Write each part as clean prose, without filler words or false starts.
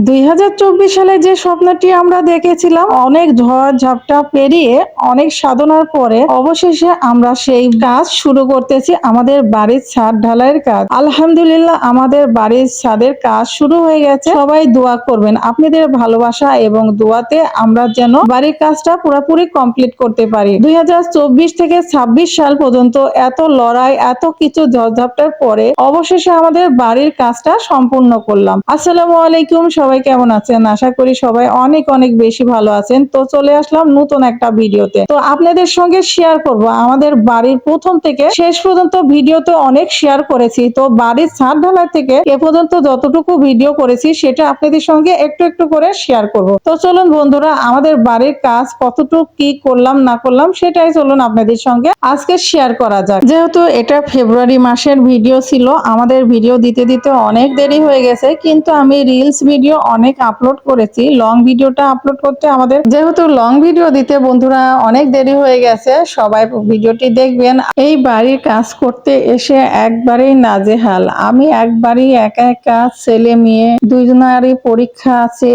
2024 সালে যে স্বপ্নটি আমরা দেখেছিলাম, অনেক ঝড় ঝাপটা পেরিয়ে অনেক সাধনার পরে অবশেষে আমরা সেই কাজ শুরু করতেছি, আমাদের বাড়ির ছাদ ঢালাইয়ের কাজ। আলহামদুলিল্লাহ, আমাদের বাড়ির ছাদের কাজ শুরু হয়ে গেছে। সবাই দোয়া করবেন, আপনাদের ভালোবাসা এবং দোয়াতে আমরা যেন বাড়ির কাজটা পুরোপুরি কমপ্লিট করতে পারি। 2024 থেকে 26 সাল পর্যন্ত এত লড়াই, এত কিছু ঝড়ঝাপটার পরে অবশেষে আমাদের বাড়ির কাজটা সম্পূর্ণ করলাম। আসসালামু আলাইকুম, সবাই কেমন আছেন? আশা করি সবাই অনেক অনেক বেশি ভালো আছেন। তো চলে আসলাম নতুন একটা ভিডিওতে। তো আপনাদের সঙ্গে শেয়ার করব আমাদের বাড়ির প্রথম থেকে শেষ পর্যন্ত ভিডিওতে অনেক শেয়ার করেছি। তো বাড়ির ছাদ ঢালাই থেকে এ পর্যন্ত যতটুকু ভিডিও করেছি সেটা আপনাদের সঙ্গে একটু একটু করে শেয়ার করব। তো চলুন বন্ধুরা, আমাদের বাড়ির কাজ কতটুকু কি করলাম না করলাম সেটাই চলুন আপনাদের সঙ্গে আজকে শেয়ার করা যাক। যেহেতু এটা ফেব্রুয়ারি মাসের ভিডিও ছিল, আমাদের ভিডিও দিতে দিতে অনেক দেরি হয়ে গেছে, কিন্তু আমি রিলস ভিডিও অনেক আপলোড করেছি। লং ভিডিওটা আপলোড করতে আমাদের যেহেতু লং ভিডিও দিতে বন্ধুরা অনেক দেরি হয়ে গেছে, সবাই ভিডিওটি দেখবেন। এই বাড়ির কাজ করতে এসে একবারেই নাজেহাল। আমি একবারই একা একা, ছেলে মেয়ে দুইজনারই পরীক্ষা আছে,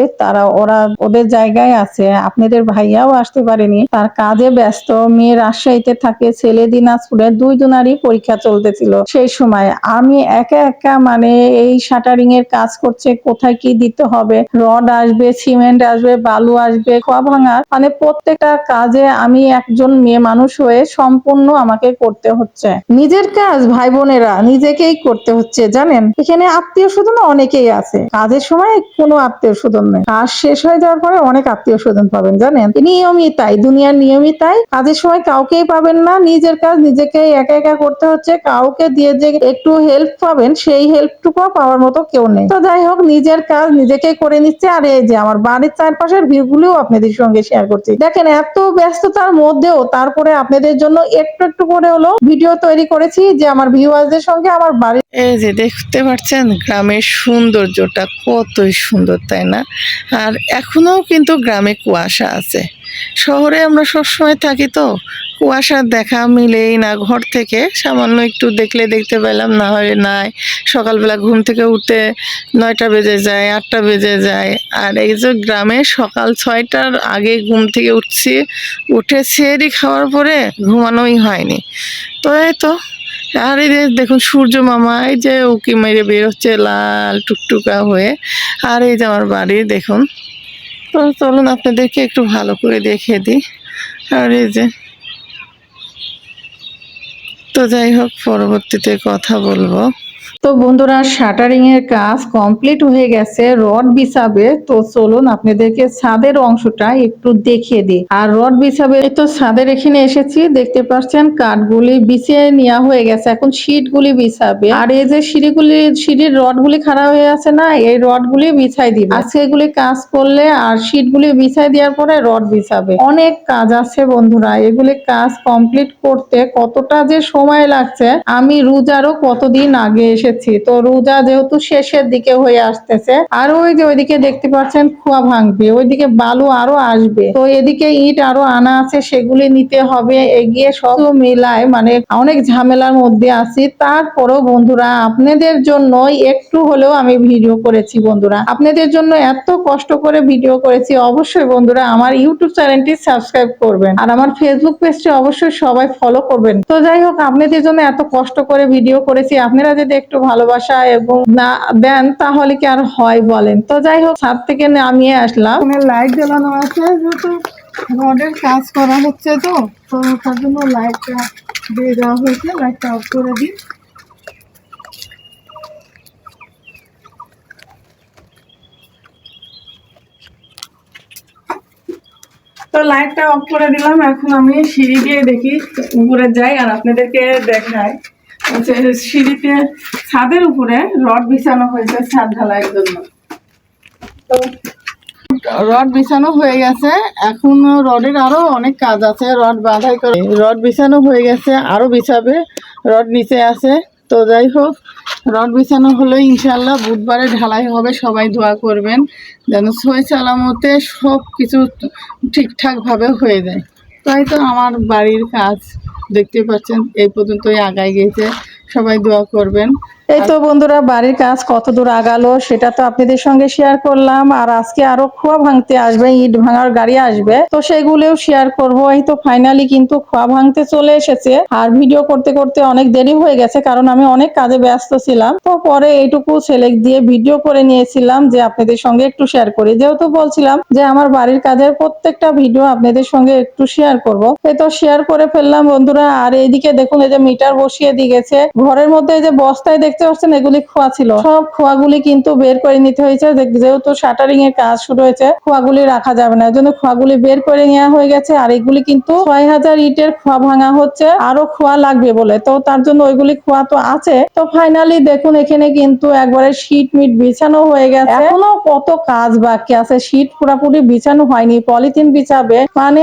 ওরা ওদের জায়গায় আছে। আপনাদের ভাইয়াও আসতে পারেনি, তার কাজে ব্যস্ত। মেয়ে রাজশাহীতে থাকে, ছেলে দিনাজপুরে, দুইজনারই পরীক্ষা চলতেছিল। সেই সময় আমি একা একা মানে এই শাটারিং এর কাজ করছে, কোথায় কি দিতে হবে, রড আসবে, সিমেন্ট আসবে, বালু আসবে, খোয়া ভাঙা, মানে প্রত্যেকটা কাজে আমি একজন মেয়ে মানুষ হয়ে সম্পূর্ণ আমাকে করতে হচ্ছে। নিজের কাজ ভাই বোনেরা নিজেকেই করতে হচ্ছে, জানেন। এখানে আত্মীয় স্বজন অনেকেই আছে, কাজের সময় কোনো আত্মীয় স্বজন নেই, কাজ শেষ হয়ে যাওয়ার পরে অনেক আত্মীয় স্বজন পাবেন, জানেন। নিয়মই তাই, দুনিয়ার নিয়মই তাই। কাজের সময় কাউকেই পাবেন না, নিজের কাজ নিজেকেই একা একা করতে হচ্ছে। কাউকে দিয়ে যে একটু হেল্প পাবেন, সেই হেল্পটুকু পাওয়ার মতো কেউ নেই। তো যাই হোক, নিজের কাজ নিজেকে করে নিচ্ছে। আর এই যে আমার বাড়ির চারপাশের ভিউগুলোও আপনাদের সঙ্গে শেয়ার করছি। দেখেন, এত ব্যস্ততার মধ্যেও তারপরে আপনাদের জন্য একটু একটু করে হলো ভিডিও তৈরি করেছি, যে আমার ভিউয়ারদের সঙ্গে আমার বাড়ির। এই যে দেখতে পাচ্ছেন গ্রামের সৌন্দর্যটা কতই সুন্দর, তাই না? আর এখনো কিন্তু গ্রামে কুয়াশা আছে। শহরে আমরা সবসময় থাকি, তো কুয়াশার দেখা মিলেই না। ঘর থেকে সামান্য একটু দেখলে দেখতে পেলাম, না হয় নাই। সকালবেলা ঘুম থেকে উঠতে 9টা বেজে যায়, 8টা বেজে যায়। আর এই যে গ্রামে সকাল 6টার আগে ঘুম থেকে উঠছি, উঠে সেহরি খাওয়ার পরে ঘুমানোই হয়নি। তো এই তো, আর এই যে দেখুন সূর্য মামা এই যে উকি মেরে বের হচ্ছে লাল টুকটুকা হয়ে। আর এই যে আমার বাড়ি দেখুন। তো চলুন আপনাদেরকে একটু ভালো করে দেখিয়ে দিই। আর এই যে, তো যাই হোক, পরবর্তীতে কথা বলবো। তো বন্ধুরা, শাটারিং এর কাজ কমপ্লিট হয়ে গেছে, রড বিছাবে। তো চলুন আপনাদেরকে ছাদের অংশটা একটু দেখিয়ে দিই। আর রড বিছাবে, তো ছাদের এখানে এসেছি, দেখতে পাচ্ছেন কাঠগুলি বিছিয়ে নেওয়া হয়ে গেছে, এখন শীট গুলি বিছাবে। আর এই যে সিঁড়ির রড গুলি খারাপ হয়ে আছে না, এই রড গুলি বিছাই দিবে আজকে। এগুলি কাজ করলে আর শীট গুলি বিছাই দেওয়ার পরে রড বিছাবে। অনেক কাজ আছে বন্ধুরা, এগুলি কাজ কমপ্লিট করতে কতটা যে সময় লাগছে। আমি রোজারও কতদিন আগে এসেছি, তো রোজা যেহেতু শেষের দিকে হয়ে আসতেছে। আর ওই যে ওইদিকে দেখতে পাচ্ছেন খোয়া ভাঙবে, ওইদিকে বালু আরো আসবে। তো এদিকে ইট আরো আনা আছে, সেগুলি নিতে হবে। এগিয়ে সব মিলায় মানে অনেক ঝামেলার মধ্যে আছি। তারপরেও বন্ধুরা, আপনাদের জন্য একটু হলেও আমি ভিডিও করেছি বন্ধুরা, আপনাদের জন্য এত কষ্ট করে ভিডিও করেছি। অবশ্যই বন্ধুরা আমার ইউটিউব চ্যানেলটি সাবস্ক্রাইব করবেন, আর আমার ফেসবুক পেজটি অবশ্যই সবাই ফলো করবেন। তো যাই হোক, আপনাদের জন্য এত কষ্ট করে ভিডিও করেছি, আপনারা যদি একটু ভালোবাসা এবং না দেন তাহলে কি আর হয় বলেন। তো যাই হোক, ছাদ থেকে নামিয়ে আসলাম। লাইট জ্বালানো আছে, যেহেতু রডের কাজ করা হচ্ছে, তো তার জন্য লাইটটা দিয়ে দেওয়া হয়েছে। লাইটটা অফ করে দিই। তো লাইটটা অফ করে দিলাম। এখন আমি সিঁড়ি দিয়ে দেখি উপরে যাই আর আপনাদেরকে দেখাই। সিঁড়িতে ছাদের উপরে রড বিছানো হয়েছে ছাদ ঢালাইয়ের জন্য। তো রড বিছানো হয়ে গেছে, এখন রডের আরো অনেক কাজ আছে। রড বাঁধাই করে রড বিছানো হয়ে গেছে, আরো বিছাবে, রড নিচে আছে। তো যাই হোক, রড বিছানো হলো, ইনশাল্লাহ বুধবারে ঢালাই হবে। সবাই দোয়া করবেন যেন সই সালামতে সব কিছু ঠিকঠাক ভাবে হয়ে যায়। তাই তো আমার বাড়ির কাজ দেখতে পাচ্ছেন এই পর্যন্তই আগায় গেছে। সবাই দোয়া করবেন। এই তো বন্ধুরা, বাড়ির কাজ কত দূর আগালো সেটা তো আপনাদের সঙ্গে শেয়ার করলাম। আর আজকে আরো খোয়া ভাঙতে আসবে, ইট ভাঙার গাড়ি আসবে, তো সেগুলোও শেয়ার করব। এই তো ফাইনালি কিন্তু খোয়া ভাঙতে চলে এসেছে। আর ভিডিও করতে করতে অনেক দেরি হয়ে গেছে, কারণ আমি অনেক কাজে ব্যস্ত ছিলাম। তো পরে এইটুকু সিলেক্ট দিয়ে ভিডিও করে নিয়েছিলাম যে আপনাদের সঙ্গে একটু শেয়ার করি, যেহেতু বলছিলাম যে আমার বাড়ির কাজের প্রত্যেকটা ভিডিও আপনাদের সঙ্গে একটু শেয়ার করব। এই তো শেয়ার করে ফেললাম বন্ধুরা। আর এইদিকে দেখুন, এই যে মিটার বসিয়ে দিয়ে গেছে ঘরের মধ্যে, এই যে বস্তায় দেখতে পাচ্ছেন এগুলি খোয়া ছিল, সব খোয়াগুলি কিন্তু বের করে নিতে হয়েছে। যেহেতু শাটারিং এর কাজ শুরু হয়েছে, খোয়াগুলি রাখা যাবে না, এর জন্য খোয়াগুলি বের করে নেওয়া হয়ে গেছে। আর এগুলি কিন্তু 6000 ইটের খোয়া ভাঙা হচ্ছে, আরো খোয়া লাগবে বলে, তো তার জন্য ওইগুলি খোয়া তো আছে। তো ফাইনালি দেখুন এখানে কিন্তু একবারে শীট মিট বিছানো হয়ে গেছে। এখনো কত কাজ বাকি আছে, শীট পুরাপুরি বিছানো হয়নি, পলিথিন বিছাবে। মানে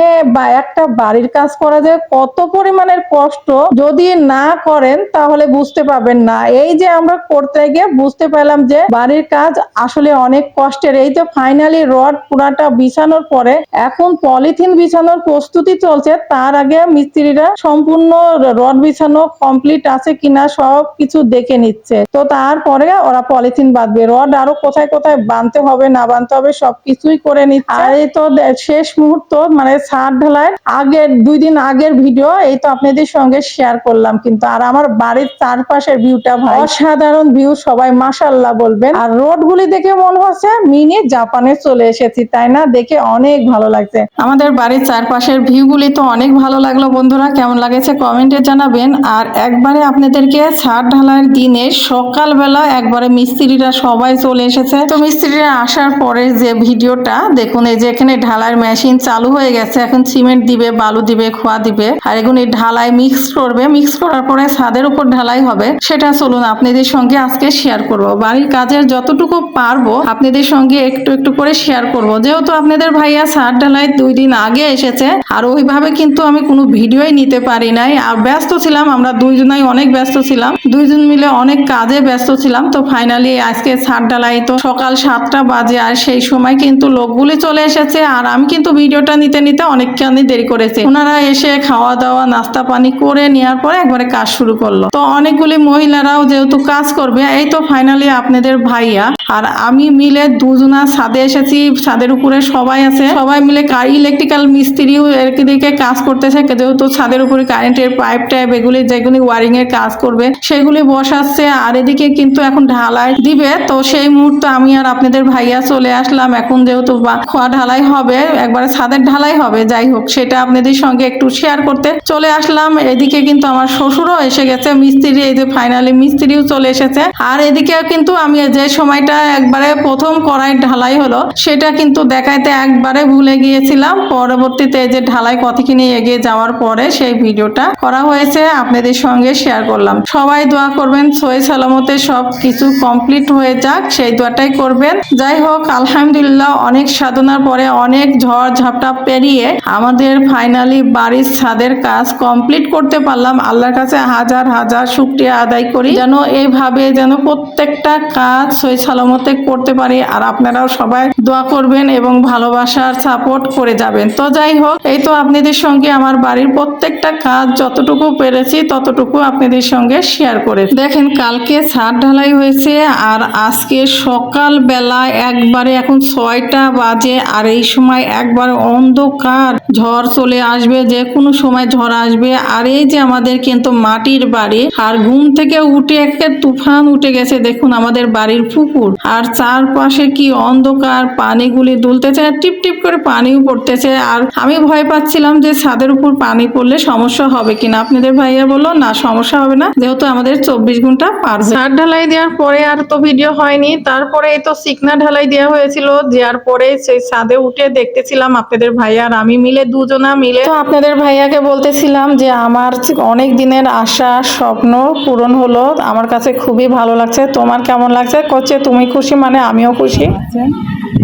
একটা বাড়ির কাজ করা যে কত পরিমাণের কষ্ট, যদি না করেন তাহলে বুঝতে পারবেন না। এই যে আমরা করতে গিয়ে বুঝতে পেলাম যে বাড়ির কাজ আসলে অনেক কষ্টের। এই যে ফাইনালি রড পুরাটা বিছানোর পরে এখন পলিথিন বিছানোর প্রস্তুতি চলছে। তার আগে মিস্ত্রিরা সম্পূর্ণ রড বিছানো কমপ্লিট আছে কিনা সব কিছু দেখে নিচ্ছে, তো তারপরে ওরা পলিথিন বাঁধবে। রড আরো কোথায় কোথায় বাঁধতে হবে না বাঁধতে হবে সবকিছুই করে নিচ্ছে। আর এই তো শেষ মুহূর্ত, মানে ছাদ ঢালাইয়ের আগের 2 দিন আগের ভিডিও এই তো আপনাদের সঙ্গে শেয়ার করলাম কিন্তু। আর আমার বাড়ির চারপাশের ভিউটা ভাই অসাধারণ ভিউ, সবাই মাশাআল্লাহ বলবেন। আর রোড গুলি দেখে মনে হচ্ছে মিনি জাপানে চলে এসেছি, তাই না? দেখে অনেক ভালো লাগছে। আমাদের বাড়ির চারপাশের ভিউ গুলি তো অনেক ভালো লাগলো বন্ধুরা, কেমন লাগেছে কমেন্টে জানাবেন। আর একবারে আপনাদেরকে ছাদ ঢালাইয়ের দিনে সকালবেলা একবারে মিস্ত্রিরা সবাই চলে এসেছে। তো মিস্ত্রিরা আসার পরে যে ভিডিওটা দেখুন, এই যে এখানে ঢালাইয়ের মেশিন চালু হয়ে গেছে, এখন সিমেন্ট দিবে, বালু দিবে, খোয়া দিবে, আর এখন এই ঢালাই মিক্স করবে। মিক্স করার পরে ছাদের উপর ঢালাই হবে, সেটা চলুন আপনাদের সঙ্গে আজকে শেয়ার করব। বাড়ির কাজের যতটুকু পারবো আপনাদের সঙ্গে একটু একটু করে শেয়ার করব। যেহেতু আপনাদের ভাইয়া ছাদ ঢালাই 2 দিন আগে এসেছে, আর ওইভাবে কিন্তু আমি কোনো ভিডিওই নিতে পারি নাই। আর ব্যস্ত ছিলাম, আমরা দুইজনাই অনেক ব্যস্ত ছিলাম, দুইজন মিলে অনেক কাজে ব্যস্ত ছিলাম। তো ফাইনালি আজকে ছাদ ঢালাই তো সকাল 7টা বাজে, আর সেই সময় কিন্তু লোকগুলি চলে এসেছে। আর আমি কিন্তু ভিডিওটা নিতে নিতে অনেকখানি দেরি করেছি। ওনারা এসে খাওয়া দাওয়া নাস্তা পানি করে নেওয়ার পরে একবারে কাজ শুরু করলো। তো অনেকগুলি মহিলারাও যেহেতু কাজ করবে, এই তো ফাইনালি আপনাদের ভাইয়া আর আমি মিলে দুজনা ছাদে এসেছি। ছাদের উপরে সবাই আছে, সবাই মিলে ইলেকট্রিক্যাল মিস্ত্রিও এদিকে কাজ করতেছে, যেহেতু ছাদের উপরে কারেন্টের পাইপ টাইপ এগুলি যেগুলি ওয়ারিং এর কাজ করবে সেগুলি বসাচ্ছে। আর এদিকে কিন্তু এখন ঢালাই দিবে, তো সেই মুহূর্তে আমি আর আপনাদের ভাইয়া চলে আসলাম। এখন যেহেতু খোয়া ঢালাই হবে, একবারে ছাদের ঢালাই হবে, যাই হোক সেটা আপনাদের সঙ্গে একটু শেয়ার করতে চলে আসলাম। এদিকে কিন্তু আমার শ্বশুরও এসে গেছে, মিস্ত্রি, এই যে ফাইনালি মিস্ত্রিও চলে এসেছে। আর এদিকে কিন্তু আমি যে সময়টা একবারে প্রথম কড়াই ঢালাই হলো সেটা কিন্তু দেখাইতে একবারে ভুলে গিয়েছিলাম। পরবর্তীতে যে ঢালাই কতখানি এগিয়ে যাওয়ার পরে সেই ভিডিওটা করা হয়েছে, আপনাদের সঙ্গে শেয়ার করলাম। সবাই দোয়া করবেন সহি সালামতে সব কিছু কমপ্লিট হয়ে যাক, সেই দোয়াটাই করবেন। যাই হোক আলহামদুলিল্লাহ, অনেক সাধনার পরে অনেক ঝড় ঝাপটা পেরিয়ে আমাদের ফাইনালি বাড়ির ছাদের কাজ কমপ্লিট করতে পারলাম। আল্লাহর কাছে হাজার হাজার শুকরিয়া আদায় করি, যেন এইভাবে যেন প্রত্যেকটা কাজ সহি সালামতে করতে পারি। আর আপনারাও সবাই দোয়া করবেন এবং ভালোবাসার সাপোর্ট করে যাবেন। তো যাই হোক, এই তো আপনাদের সঙ্গে আমার বাড়ির প্রত্যেকটা কাজ যতটুকু পেরেছি ততটুকু আপনাদের সঙ্গে শেয়ার করে। দেখেন কালকে ছাদ ঢালাই হয়েছে, আর আজকে সকাল বেলা একবারে এখন 6টা বাজে, আর এই সময় একবারে অন্ধকার, ঝড় চলে আসবে, যে কোনো সময় ঝড় আসবে। আর এই যে আমাদের কিন্তু মাটির বাড়ি, আর ঘুম থেকে উঠে একটা তুফান উঠে গেছে, দেখুন আমাদের বাড়ির পুকুর, আর চারপাশে কি অন্ধকার, পানিগুলি দুলতেছে, টিপ টিপ করে পানিও পড়তেছে। আর আমি ভয় পাচ্ছিলাম যে ছাদের উপর পানি পড়লে সমস্যা হবে কিনা। আপনাদের ভাইয়া বললো না, সমস্যা হবে না, যেহেতু আমাদের 24 ঘন্টা পার। ছাদ ঢালাই দেওয়ার পরে আর তো ভিডিও হয়নি, তারপরে এই তো চিকনা ঢালাই দেওয়া হয়েছিল। দেওয়ার পরে সেই ছাদে উঠে দেখতেছিলাম আপনাদের ভাইয়া আর আমি মিলে দুজনা মিলে। তো আপনাদের ভাইয়াকে বলতেছিলাম যে আমার অনেক দিনের আশা স্বপ্ন পূরণ হলো, আমার কাছে খুবই ভালো লাগছে, তোমার কেমন লাগছে? করছে তুমি খুশি মানে আমিও খুশি।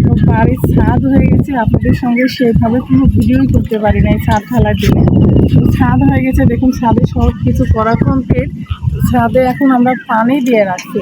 তো বাড়ির ছাদ হয়ে গেছে, আপনাদের সঙ্গে সেভাবে কোনো ভিডিওই করতে পারি না এই ছাদ ঢালার দিনে। তো ছাদ হয়ে গেছে, দেখুন ছাদে সব কিছু করা কমপ্লিট। ছাদে এখন আমরা পানি দিয়ে রাখছি,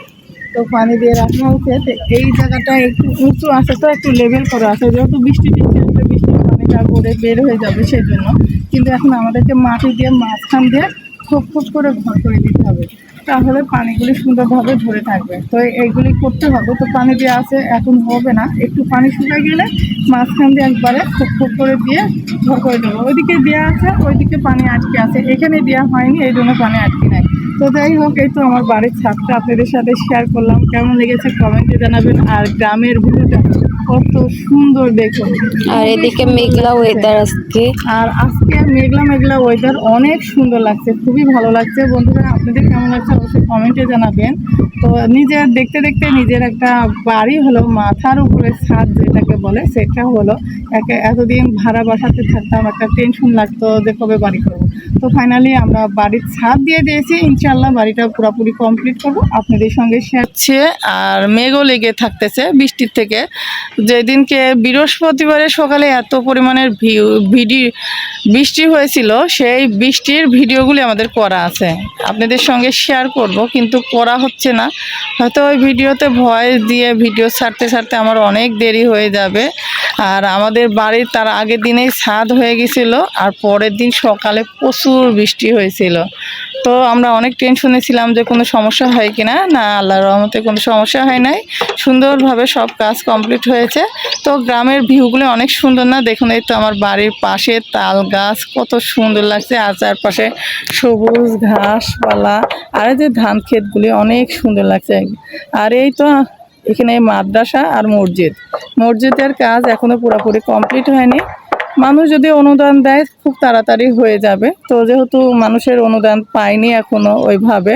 তো পানি দিয়ে রাখা হচ্ছে। এই জায়গাটা একটু উঁচু আছে, তো একটু লেভেল করা আছে, যেহেতু বৃষ্টি টিষ্টি আসলে বৃষ্টির পানিটা করে বের হয়ে যাবে সেই জন্য। কিন্তু এখন আমাদেরকে মাটি দিয়ে মাঝখান দিয়ে খুব খুব করে ঘর করে দিতে হবে। তাহলে পানিগুলি সুন্দরভাবে ধরে থাকবে। তো এইগুলি করতে হবে। তো পানি দেওয়া আছে, এখন হবে না, একটু পানি শুকিয়ে গেলে মাঝখান দিয়ে একবারে খুব করে দিয়ে ভর করে দেবো। ওইদিকে দেওয়া আছে, ওইদিকে পানি আটকে আছে, এখানে দেওয়া হয়নি, এই জন্য পানি আটকে নাই। তো যাই হোক, এই তো আমার বাড়ির ছাদটা আপনাদের সাথে শেয়ার করলাম। কেমন লেগেছে কমেন্টে জানাবেন। আর গ্রামের ভিউটা কত সুন্দর দেখুন, আর এদিকে মেঘলা ওয়েদার আজকে। আর আজকে মেঘলা মেঘলা ওয়েদার অনেক সুন্দর লাগছে, খুবই ভালো লাগছে। বন্ধুরা, আপনাদের কেমন লাগছে অবশ্যই কমেন্টে জানাবেন। তো নিজের দেখতে দেখতে নিজের একটা বাড়ি হলো, মাথার উপরে ছাদ যেটাকে বলে সেটা হলো। এতদিন ভাড়া বাসাতে থাকতাম, একটা টেনশন লাগতো যে কবে বাড়ি করবো। তো ফাইনালি আমরা বাড়ির ছাদ দিয়ে দিয়েছি, ইনশাল্লাহ বাড়িটা পুরোপুরি কমপ্লিট করবো আপনাদের সঙ্গে শেয়ার করছি। আর মেঘও লেগে থাকতেছে বৃষ্টির থেকে। যেদিনকে বৃহস্পতিবারের সকালে এত পরিমাণের বৃষ্টি হয়েছিল, সেই বৃষ্টির ভিডিওগুলি আমাদের করা আছে, আপনাদের সঙ্গে শেয়ার করব, কিন্তু করা হচ্ছে না। হয়তো ওই ভিডিওতে ভয়েস দিয়ে ভিডিও ছাড়তে ছাড়তে আমার অনেক দেরি হয়ে যাবে। আর আমাদের বাড়ির তার আগের দিনেই ছাদ হয়ে গেছিল, আর পরের দিন সকালে প্রচুর বৃষ্টি হয়েছিল। তো আমরা অনেক টেনশনে ছিলাম যে কোনো সমস্যা হয় কিনা। না, আল্লাহর রহমতে কোনো সমস্যা হয় নাই, সুন্দরভাবে সব কাজ কমপ্লিট হয়েছে। তো গ্রামের ভিউগুলো অনেক সুন্দর না? দেখুন, এই তো আমার বাড়ির পাশে তাল গাছ, কত সুন্দর লাগছে। আর চারপাশে সবুজ ঘাসপালা, আর এই যে ধান ক্ষেতগুলি অনেক সুন্দর লাগছে। আর এই তো এখানে মাদ্রাসা আর মসজিদের কাজ এখনো পুরোপুরি কমপ্লিট হয়নি। মানুষ যদি অনুদান দেয় খুব তাড়াতাড়ি হয়ে যাবে। তো যেহেতু মানুষের অনুদান পায়নি এখনো ওইভাবে,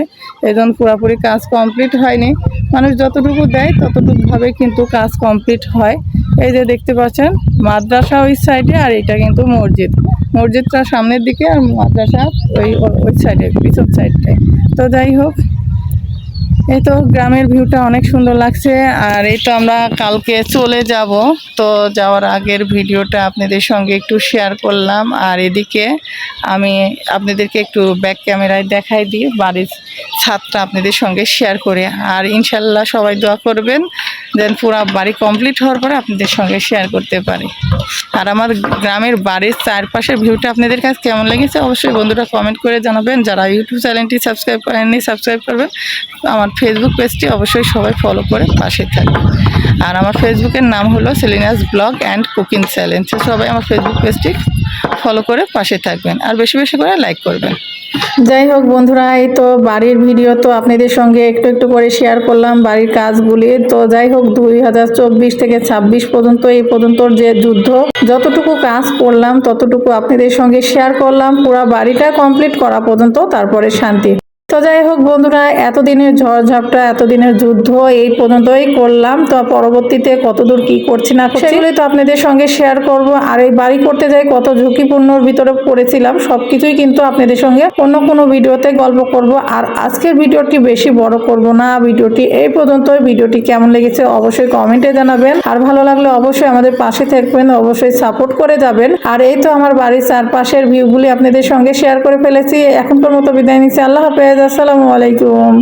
এই জন্য পুরোপুরি কাজ কমপ্লিট হয়নি। মানুষ যতটুকু দেয় ততটুকুভাবে কিন্তু কাজ কমপ্লিট হয়। এই যে দেখতে পাচ্ছেন মাদ্রাসা ওই সাইডে, আর এটা কিন্তু মসজিদটা সামনের দিকে, আর মাদ্রাসা ওই সাইডে, পিছন সাইডটায়। তো যাই হোক, এই তো গ্রামের ভিউটা অনেক সুন্দর লাগছে। আর এই তো আমরা কালকে চলে যাব। তো যাওয়ার আগের ভিডিওটা আপনাদের সঙ্গে একটু শেয়ার করলাম। আর এদিকে আমি আপনাদেরকে একটু ব্যাক ক্যামেরায় দেখাই দিয়ে বাড়ির ছাদটা আপনাদের সঙ্গে শেয়ার করে। আর ইনশাল্লাহ সবাই দোয়া করবেন যেন পুরো বাড়ি কমপ্লিট হওয়ার পরে আপনাদের সঙ্গে শেয়ার করতে পারি। আর আমার গ্রামের বাড়ির চারপাশের ভিউটা আপনাদের কাছে কেমন লেগেছে অবশ্যই বন্ধুরা কমেন্ট করে জানাবেন। যারা ইউটিউব চ্যানেলটি সাবস্ক্রাইব করেননি সাবস্ক্রাইব করবেন। আমার ফেসবুক পেজটি অবশ্যই সবাই ফলো করে পাশে থাকবেন। আর আমার ফেসবুকের নাম হলো Selina's blog and cooking challenge. সবাই আমার ফেসবুক পেজটি ফলো করে পাশে থাকবেন, আর বেশি বেশি করে লাইক করবেন। যাই হোক বন্ধুরা, এই তো বাড়ির ভিডিও তো আপনাদের সঙ্গে একটু একটু করে শেয়ার করলাম, বাড়ির কাজগুলি। তো যাই হোক, 2024 থেকে 26 পর্যন্ত, এই পর্যন্ত যে যুদ্ধ, যতটুকু কাজ করলাম ততটুকু আপনাদের সঙ্গে শেয়ার করলাম, পুরো বাড়িটা কমপ্লিট করা পর্যন্ত, তারপরে শান্তি। তো যাই হোক বন্ধুরা, এতদিনের ঝড়ঝাপটা, এতদিনের যুদ্ধ এই পর্যন্তই করলাম। তো পরবর্তীতে কতদূর কি করছি না করছি সেগুলি তো আপনাদের সঙ্গে শেয়ার করব। আর এই বাড়ি করতে যাই কত ঝুঁকিপূর্ণর ভিতরে পড়েছিলাম, সবকিছুই কিন্তু আপনাদের সঙ্গে অন্য কোনো ভিডিওতে গল্প করব। আর আজকের ভিডিওটি বেশি বড় করব না, ভিডিওটি এই পর্যন্তই। ভিডিওটি কেমন লেগেছে অবশ্যই কমেন্টে জানাবেন। আর ভালো লাগলে অবশ্যই আমাদের পাশে থাকবেন, অবশ্যই সাপোর্ট করে যাবেন। আর এই তো আমার বাড়ির চারপাশের ভিউগুলি আপনাদের সঙ্গে শেয়ার করে ফেলেছি। এখনকার মতো বিদায় নিচ্ছি। আল্লাহ হাফেজ, আসসালামু আলাইকুম।